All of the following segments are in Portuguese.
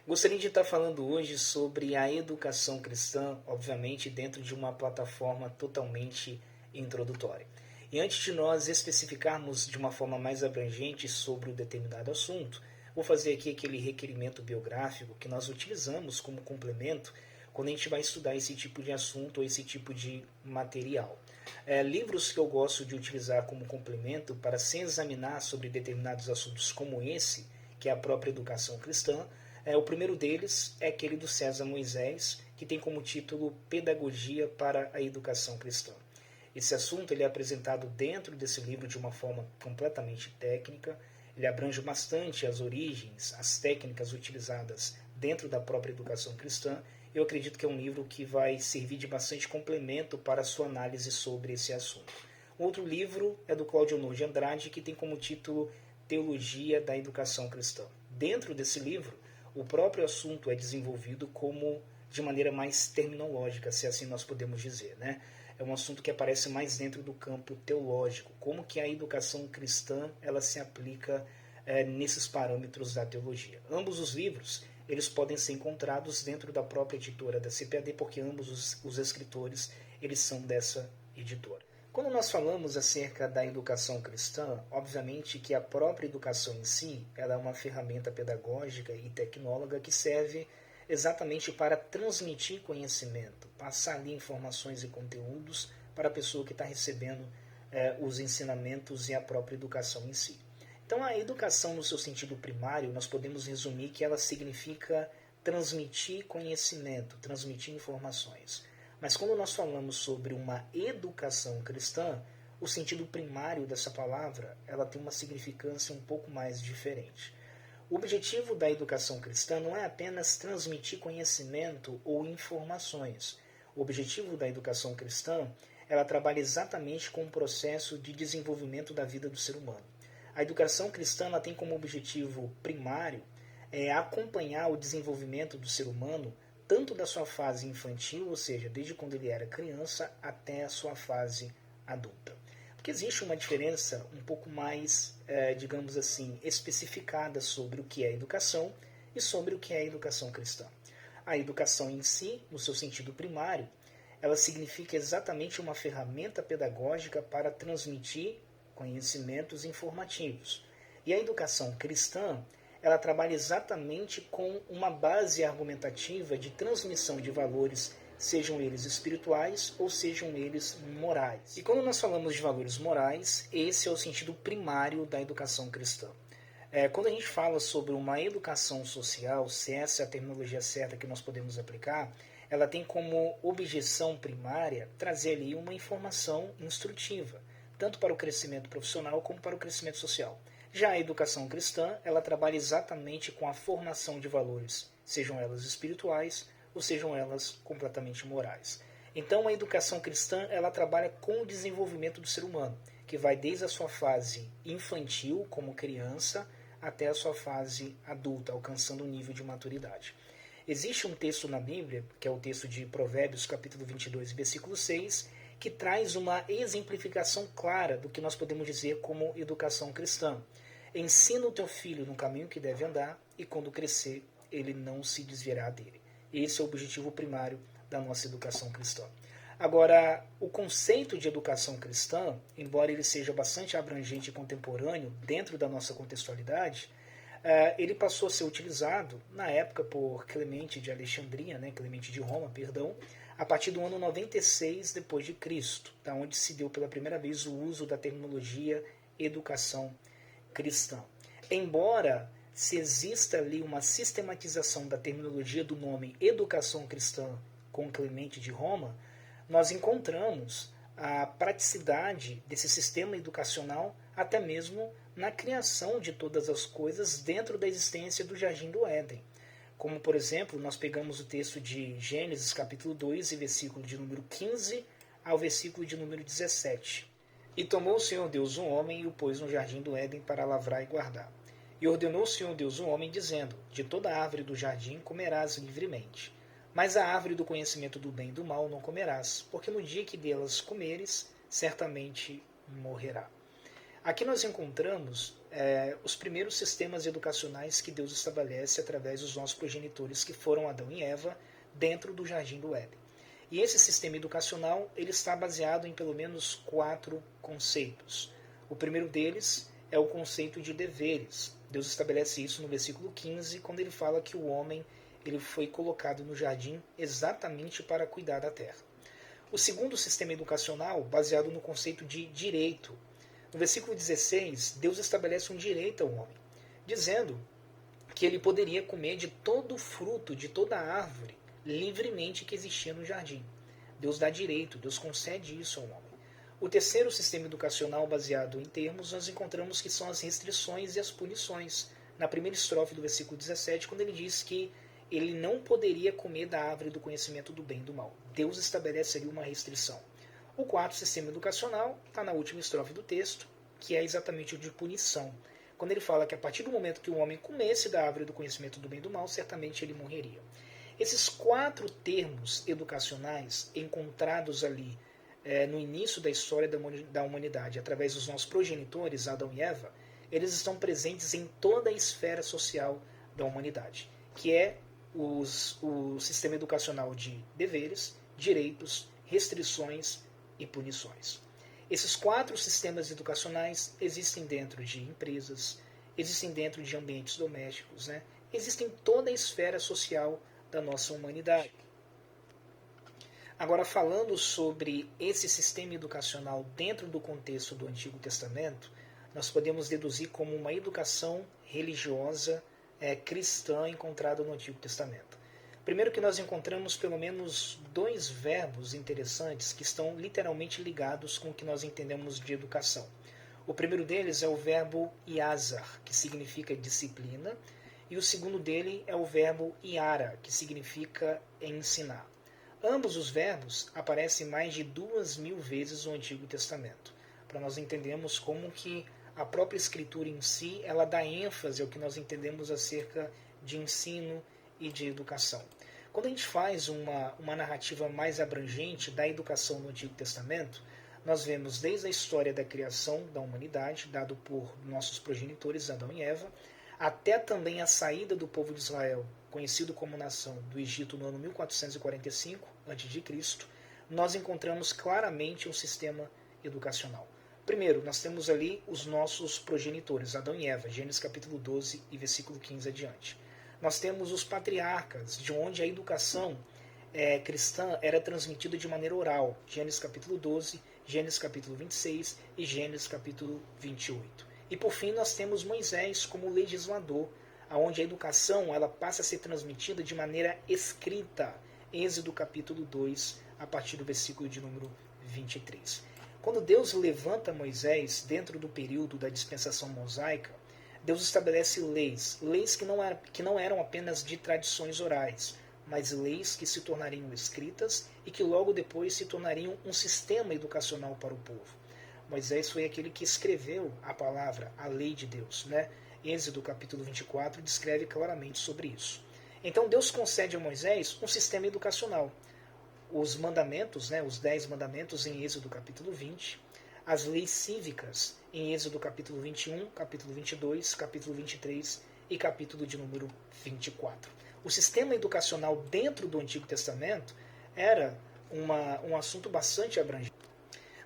Gostaria de estar falando hoje sobre a educação cristã, obviamente dentro de uma plataforma totalmente introdutória. E antes de nós especificarmos de uma forma mais abrangente sobre o determinado assunto, vou fazer aqui aquele requerimento biográfico que nós utilizamos como complemento quando a gente vai estudar esse tipo de assunto ou esse tipo de material. Livros que eu gosto de utilizar como complemento para se examinar sobre determinados assuntos como esse, que é a própria educação cristã. O primeiro deles é aquele do César Moisés, que tem como título Pedagogia para a Educação Cristã. Esse assunto ele é apresentado dentro desse livro de uma forma completamente técnica. Ele abrange bastante as origens, as técnicas utilizadas dentro da própria educação cristã. Eu acredito que é um livro que vai servir de bastante complemento para a sua análise sobre esse assunto. Outro livro é do Cláudio Honor de Andrade, que tem como título Teologia da Educação Cristã. Dentro desse livro, o próprio assunto é desenvolvido como de maneira mais terminológica, se assim nós podemos dizer, né? É um assunto que aparece mais dentro do campo teológico, como que a educação cristã ela se aplica nesses parâmetros da teologia. Ambos os livros eles podem ser encontrados dentro da própria editora da CPAD, porque ambos os escritores eles são dessa editora. Quando nós falamos acerca da educação cristã, obviamente que a própria educação em si ela é uma ferramenta pedagógica e tecnológica que serve exatamente para transmitir conhecimento, passar ali informações e conteúdos para a pessoa que está recebendo os ensinamentos e a própria educação em si. Então a educação no seu sentido primário, nós podemos resumir que ela significa transmitir conhecimento, transmitir informações. Mas quando nós falamos sobre uma educação cristã, o sentido primário dessa palavra ela tem uma significância um pouco mais diferente. O objetivo da educação cristã não é apenas transmitir conhecimento ou informações. O objetivo da educação cristã ela trabalha exatamente com o processo de desenvolvimento da vida do ser humano. A educação cristã ela tem como objetivo primário acompanhar o desenvolvimento do ser humano tanto da sua fase infantil, ou seja, desde quando ele era criança, até a sua fase adulta. Porque existe uma diferença um pouco mais, digamos assim, especificada sobre o que é educação e sobre o que é educação cristã. A educação em si, no seu sentido primário, ela significa exatamente uma ferramenta pedagógica para transmitir conhecimentos informativos. E a educação cristã, ela trabalha exatamente com uma base argumentativa de transmissão de valores, sejam eles espirituais ou sejam eles morais. E quando nós falamos de valores morais, esse é o sentido primário da educação cristã. Quando a gente fala sobre uma educação social, se essa é a terminologia certa que nós podemos aplicar, ela tem como objeção primária trazer ali uma informação instrutiva, tanto para o crescimento profissional como para o crescimento social. Já a educação cristã, ela trabalha exatamente com a formação de valores, sejam elas espirituais ou sejam elas completamente morais. Então a educação cristã, ela trabalha com o desenvolvimento do ser humano, que vai desde a sua fase infantil, como criança, até a sua fase adulta, alcançando um nível de maturidade. Existe um texto na Bíblia, que é o texto de Provérbios, capítulo 22, versículo 6, que traz uma exemplificação clara do que nós podemos dizer como educação cristã. Ensina o teu filho no caminho que deve andar, e quando crescer, ele não se desviará dele. Esse é o objetivo primário da nossa educação cristã. Agora, o conceito de educação cristã, embora ele seja bastante abrangente e contemporâneo dentro da nossa contextualidade, ele passou a ser utilizado na época por Clemente de Alexandria, Clemente de Roma, perdão, a partir do ano 96 depois de Cristo, da onde se deu pela primeira vez o uso da terminologia educação cristã. Embora se exista ali uma sistematização da terminologia do nome educação cristã com Clemente de Roma, nós encontramos a praticidade desse sistema educacional até mesmo na criação de todas as coisas dentro da existência do Jardim do Éden. Como, por exemplo, nós pegamos o texto de Gênesis, capítulo 2, e versículo de número 15 ao versículo de número 17. E tomou o Senhor Deus um homem e o pôs no jardim do Éden para lavrar e guardar. E ordenou o Senhor Deus um homem, dizendo: de toda árvore do jardim comerás livremente, mas a árvore do conhecimento do bem e do mal não comerás, porque no dia que delas comeres, certamente morrerá. Aqui nós encontramos os primeiros sistemas educacionais que Deus estabelece através dos nossos progenitores, que foram Adão e Eva, dentro do Jardim do Éden. E esse sistema educacional ele está baseado em pelo menos 4 conceitos. O primeiro deles é o conceito de deveres. Deus estabelece isso no versículo 15, quando ele fala que o homem ele foi colocado no jardim exatamente para cuidar da terra. O segundo sistema educacional, baseado no conceito de direito. No versículo 16, Deus estabelece um direito ao homem, dizendo que ele poderia comer de todo o fruto, de toda a árvore, livremente que existia no jardim. Deus dá direito, Deus concede isso ao homem. O terceiro sistema educacional baseado em termos, nós encontramos que são as restrições e as punições. Na primeira estrofe do versículo 17, quando ele diz que ele não poderia comer da árvore do conhecimento do bem e do mal. Deus estabelece ali uma restrição. O quarto sistema educacional está na última estrofe do texto, que é exatamente o de punição. Quando ele fala que a partir do momento que o homem comesse da árvore do conhecimento do bem e do mal, certamente ele morreria. Esses 4 termos educacionais encontrados ali no início da história da humanidade, através dos nossos progenitores, Adão e Eva, eles estão presentes em toda a esfera social da humanidade, que é o sistema educacional de deveres, direitos, restrições e punições. Esses 4 sistemas educacionais existem dentro de empresas, existem dentro de ambientes domésticos, existem em toda a esfera social da nossa humanidade. Agora, falando sobre esse sistema educacional dentro do contexto do Antigo Testamento, nós podemos deduzir como uma educação religiosa cristã encontrada no Antigo Testamento. Primeiro que nós encontramos pelo menos 2 verbos interessantes que estão literalmente ligados com o que nós entendemos de educação. O primeiro deles é o verbo iazar, que significa disciplina, e o segundo dele é o verbo iara, que significa ensinar. Ambos os verbos aparecem mais de 2.000 vezes no Antigo Testamento, para nós entendermos como que a própria Escritura em si, ela dá ênfase ao que nós entendemos acerca de ensino e de educação. Quando a gente faz uma narrativa mais abrangente da educação no Antigo Testamento, nós vemos desde a história da criação da humanidade, dado por nossos progenitores Adão e Eva, até também a saída do povo de Israel, conhecido como nação, do Egito no ano 1445 a.C., nós encontramos claramente um sistema educacional. Primeiro, nós temos ali os nossos progenitores, Adão e Eva, Gênesis capítulo 12 e versículo 15 adiante. Nós temos os patriarcas, de onde a educação cristã era transmitida de maneira oral, Gênesis capítulo 12, Gênesis capítulo 26 e Gênesis capítulo 28. E por fim nós temos Moisés como legislador, onde a educação ela passa a ser transmitida de maneira escrita, Êxodo capítulo 2, a partir do versículo de número 23. Quando Deus levanta Moisés dentro do período da dispensação mosaica, Deus estabelece leis que não eram apenas de tradições orais, mas leis que se tornariam escritas e que logo depois se tornariam um sistema educacional para o povo. Moisés foi aquele que escreveu a palavra, a lei de Deus. Êxodo capítulo 24 descreve claramente sobre isso. Então Deus concede a Moisés um sistema educacional. Os mandamentos, os 10 mandamentos em Êxodo capítulo 20, as leis cívicas em Êxodo capítulo 21, capítulo 22, capítulo 23 e capítulo de número 24. O sistema educacional dentro do Antigo Testamento era um assunto bastante abrangente.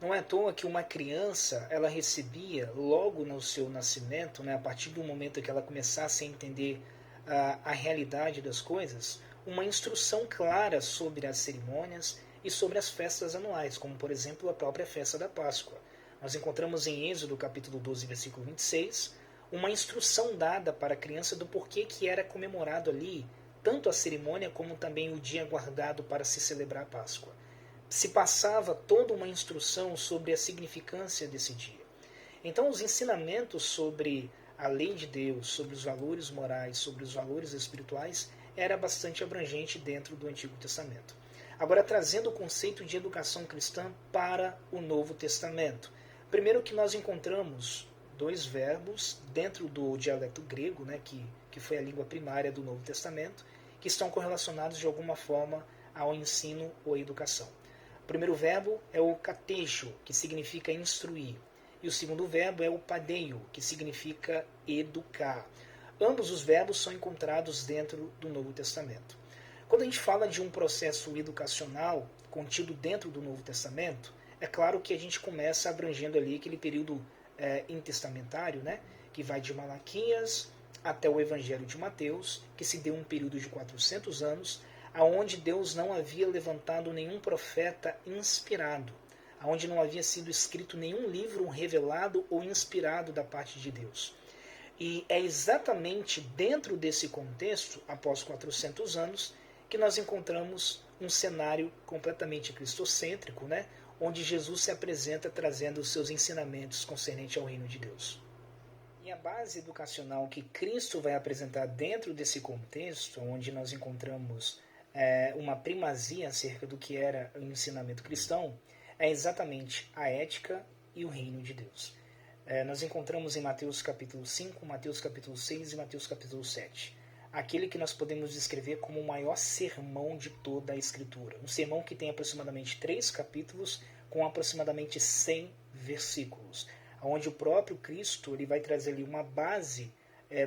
Não é à toa que uma criança ela recebia logo no seu nascimento, a partir do momento que ela começasse a entender a realidade das coisas, uma instrução clara sobre as cerimônias e sobre as festas anuais, como por exemplo a própria festa da Páscoa. Nós encontramos em Êxodo capítulo 12, versículo 26, uma instrução dada para a criança do porquê que era comemorado ali tanto a cerimônia como também o dia guardado para se celebrar a Páscoa. Se passava toda uma instrução sobre a significância desse dia. Então os ensinamentos sobre a lei de Deus, sobre os valores morais, sobre os valores espirituais, era bastante abrangente dentro do Antigo Testamento. Agora, trazendo o conceito de educação cristã para o Novo Testamento. Primeiro que nós encontramos 2 verbos dentro do dialeto grego, que foi a língua primária do Novo Testamento, que estão correlacionados de alguma forma ao ensino ou educação. O primeiro verbo é o katejo, que significa instruir. e o segundo verbo é o padeio, que significa educar. Ambos os verbos são encontrados dentro do Novo Testamento. Quando a gente fala de um processo educacional contido dentro do Novo Testamento, é claro que a gente começa abrangendo ali aquele período intertestamentário, né, que vai de Malaquias até o Evangelho de Mateus, que se deu um período de 400 anos, aonde Deus não havia levantado nenhum profeta inspirado, aonde não havia sido escrito nenhum livro revelado ou inspirado da parte de Deus. E é exatamente dentro desse contexto, após 400 anos, que nós encontramos um cenário completamente cristocêntrico, né? Onde Jesus se apresenta trazendo os seus ensinamentos concernentes ao reino de Deus. E a base educacional que Cristo vai apresentar dentro desse contexto, onde nós encontramos uma primazia acerca do que era o ensinamento cristão, é exatamente a ética e o reino de Deus. Nós encontramos em Mateus capítulo 5, Mateus capítulo 6 e Mateus capítulo 7. Aquele que nós podemos descrever como o maior sermão de toda a Escritura. Um sermão que tem aproximadamente 3 capítulos com aproximadamente 100 versículos, onde o próprio Cristo ele vai trazer ali uma base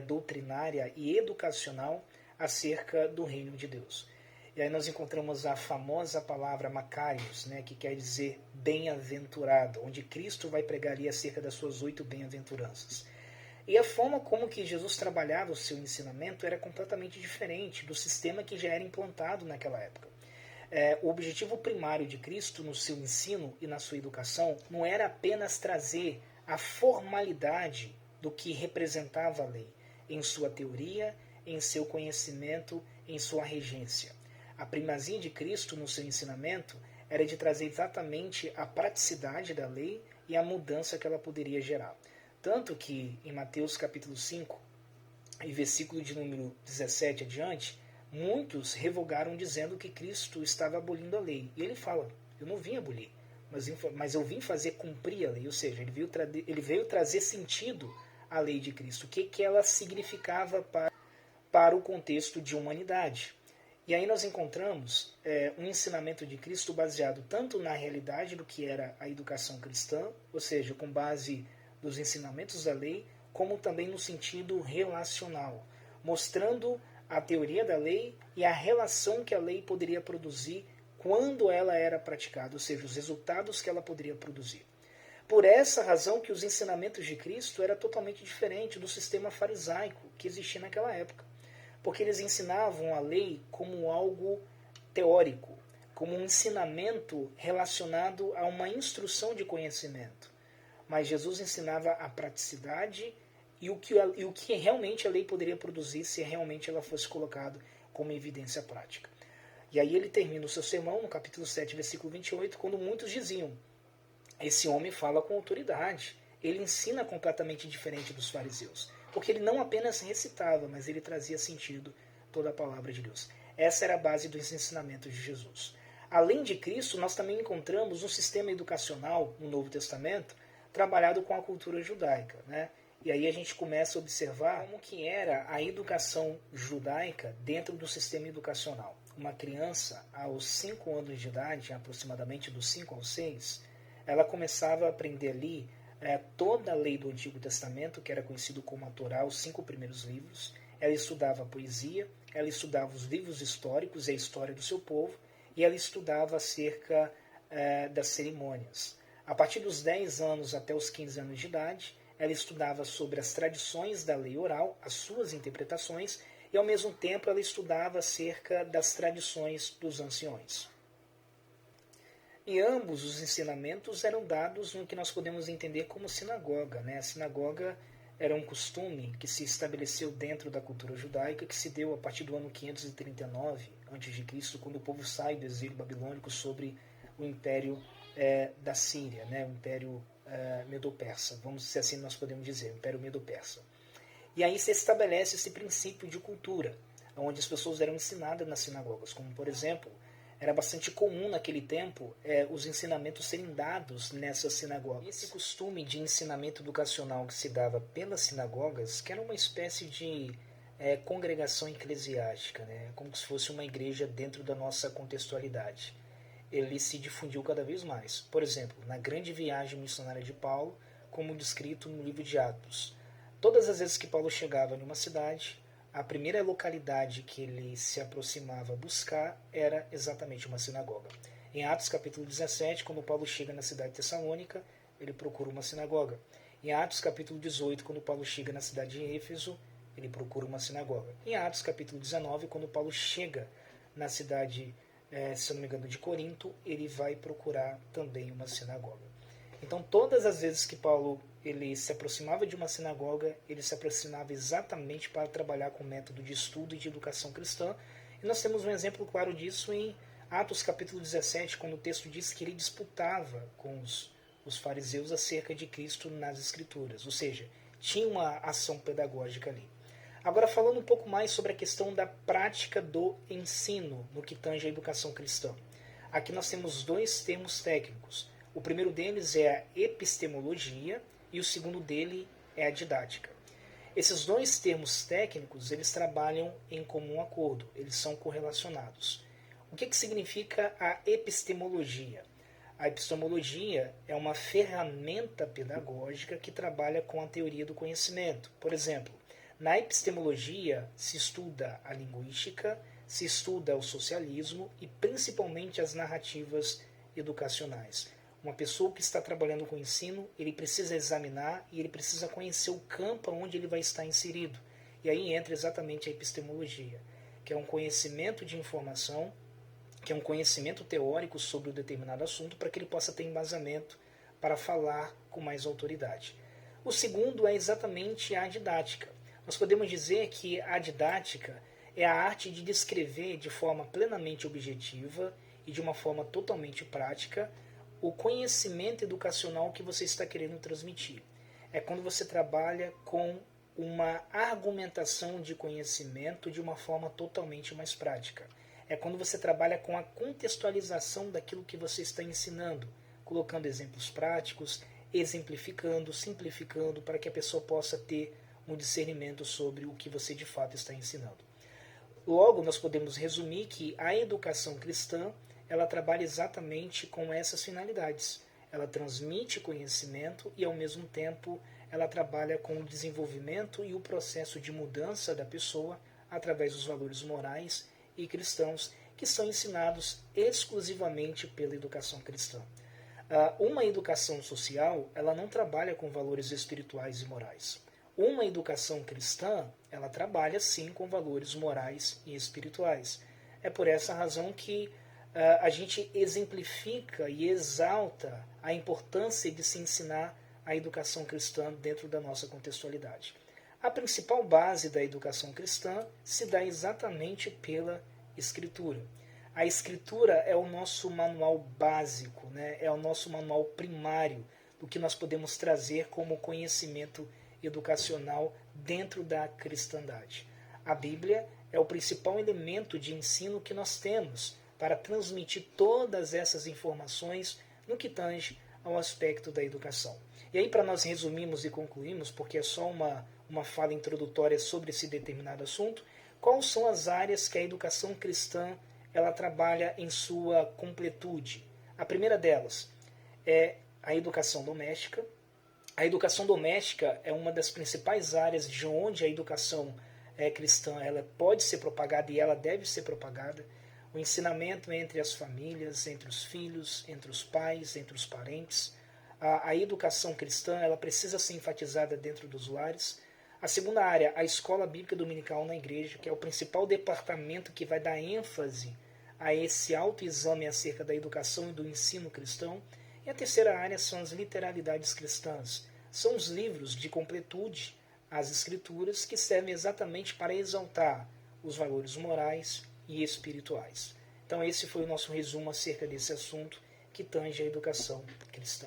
doutrinária e educacional acerca do reino de Deus. E aí nós encontramos a famosa palavra Macários, né, que quer dizer bem-aventurado, onde Cristo vai pregar ali acerca das suas 8 bem-aventuranças. E a forma como que Jesus trabalhava o seu ensinamento era completamente diferente do sistema que já era implantado naquela época. O objetivo primário de Cristo no seu ensino e na sua educação não era apenas trazer a formalidade do que representava a lei, em sua teoria, em seu conhecimento, em sua regência. A primazia de Cristo no seu ensinamento era de trazer exatamente a praticidade da lei e a mudança que ela poderia gerar. Tanto que em Mateus capítulo 5, e versículo de número 17 adiante, muitos revogaram dizendo que Cristo estava abolindo a lei. E ele fala, eu não vim abolir, mas eu vim fazer cumprir a lei. Ou seja, ele veio trazer sentido à lei de Cristo. O que ela significava para o contexto de humanidade. E aí nós encontramos um ensinamento de Cristo baseado tanto na realidade do que era a educação cristã, ou seja, com base dos ensinamentos da lei, como também no sentido relacional, mostrando a teoria da lei e a relação que a lei poderia produzir quando ela era praticada, ou seja, os resultados que ela poderia produzir. Por essa razão que os ensinamentos de Cristo eram totalmente diferentes do sistema farisaico que existia naquela época, porque eles ensinavam a lei como algo teórico, como um ensinamento relacionado a uma instrução de conhecimento. Mas Jesus ensinava a praticidade e o que realmente a lei poderia produzir se realmente ela fosse colocada como evidência prática. E aí ele termina o seu sermão no capítulo 7, versículo 28, quando muitos diziam, esse homem fala com autoridade, ele ensina completamente diferente dos fariseus, porque ele não apenas recitava, mas ele trazia sentido toda a palavra de Deus. Essa era a base dos ensinamentos de Jesus. Além de Cristo, nós também encontramos um sistema educacional no Novo Testamento trabalhado com a cultura judaica, né? E aí a gente começa a observar como que era a educação judaica dentro do sistema educacional. Uma criança, aos 5 anos de idade, aproximadamente dos 5 aos 6, ela começava a aprender ali toda a lei do Antigo Testamento, que era conhecido como a Torá, os 5 primeiros livros. Ela estudava a poesia, ela estudava os livros históricos e a história do seu povo, e ela estudava acerca das cerimônias. A partir dos 10 anos até os 15 anos de idade, ela estudava sobre as tradições da lei oral, as suas interpretações, e ao mesmo tempo ela estudava acerca das tradições dos anciões. E ambos os ensinamentos eram dados no que nós podemos entender como sinagoga, né? A sinagoga era um costume que se estabeleceu dentro da cultura judaica, que se deu a partir do ano 539 a.C., quando o povo sai do exílio babilônico sobre o império da Síria, né? O império medo-persa, vamos dizer assim, nós podemos dizer, o império medo-persa. E aí se estabelece esse princípio de cultura, onde as pessoas eram ensinadas nas sinagogas, como por exemplo, era bastante comum naquele tempo os ensinamentos serem dados nessas sinagogas. Esse costume de ensinamento educacional que se dava pelas sinagogas, que era uma espécie de congregação eclesiástica, né? Como se fosse uma igreja dentro da nossa contextualidade. Ele se difundiu cada vez mais. Por exemplo, na grande viagem missionária de Paulo, como descrito no livro de Atos. Todas as vezes que Paulo chegava numa cidade, a primeira localidade que ele se aproximava a buscar era exatamente uma sinagoga. Em Atos capítulo 17, quando Paulo chega na cidade de Tessalônica, ele procura uma sinagoga. Em Atos capítulo 18, quando Paulo chega na cidade de Éfeso, ele procura uma sinagoga. Em Atos capítulo 19, quando Paulo chega na cidade, se eu não me engano, de Corinto, ele vai procurar também uma sinagoga. Então, todas as vezes que Paulo ele se aproximava de uma sinagoga, ele se aproximava exatamente para trabalhar com o método de estudo e de educação cristã. E nós temos um exemplo claro disso em Atos capítulo 17, quando o texto diz que ele disputava com os fariseus acerca de Cristo nas Escrituras. Ou seja, tinha uma ação pedagógica ali. Agora, falando um pouco mais sobre a questão da prática do ensino no que tange a educação cristã. Aqui nós temos dois termos técnicos. O primeiro deles é a epistemologia e o segundo dele é a didática. Esses dois termos técnicos, eles trabalham em comum acordo, eles são correlacionados. O que significa a epistemologia? A epistemologia é uma ferramenta pedagógica que trabalha com a teoria do conhecimento. Por exemplo, na epistemologia se estuda a linguística, se estuda o socialismo e principalmente as narrativas educacionais. Uma pessoa que está trabalhando com ensino, ele precisa examinar e ele precisa conhecer o campo onde ele vai estar inserido. E aí entra exatamente a epistemologia, que é um conhecimento de informação, que é um conhecimento teórico sobre um determinado assunto para que ele possa ter embasamento para falar com mais autoridade. O segundo é exatamente a didática. Nós podemos dizer que a didática é a arte de descrever de forma plenamente objetiva e de uma forma totalmente prática o conhecimento educacional que você está querendo transmitir. É quando você trabalha com uma argumentação de conhecimento de uma forma totalmente mais prática. É quando você trabalha com a contextualização daquilo que você está ensinando, colocando exemplos práticos, exemplificando, simplificando, para que a pessoa possa ter um discernimento sobre o que você de fato está ensinando. Logo, nós podemos resumir que a educação cristã ela trabalha exatamente com essas finalidades. Ela transmite conhecimento e, ao mesmo tempo, ela trabalha com o desenvolvimento e o processo de mudança da pessoa através dos valores morais e cristãos que são ensinados exclusivamente pela educação cristã. Uma educação social, ela não trabalha com valores espirituais e morais. Uma educação cristã, ela trabalha sim com valores morais e espirituais. É por essa razão que a gente exemplifica e exalta a importância de se ensinar a educação cristã dentro da nossa contextualidade. A principal base da educação cristã se dá exatamente pela Escritura. A Escritura é o nosso manual básico, né? É o nosso manual primário do que nós podemos trazer como conhecimento educacional dentro da cristandade. A Bíblia é o principal elemento de ensino que nós temos para transmitir todas essas informações no que tange ao aspecto da educação. E aí, para nós resumirmos e concluirmos, porque é só uma fala introdutória sobre esse determinado assunto, quais são as áreas que a educação cristã ela trabalha em sua completude? A primeira delas é a educação doméstica. A educação doméstica é uma das principais áreas de onde a educação cristã ela pode ser propagada e ela deve ser propagada. O ensinamento entre as famílias, entre os filhos, entre os pais, entre os parentes. A educação cristã ela precisa ser enfatizada dentro dos lares. A segunda área, a escola bíblica dominical na igreja, que é o principal departamento que vai dar ênfase a esse autoexame acerca da educação e do ensino cristão. E a terceira área são as literalidades cristãs. São os livros de completude, as escrituras, que servem exatamente para exaltar os valores morais e espirituais. Então esse foi o nosso resumo acerca desse assunto que tange a educação cristã.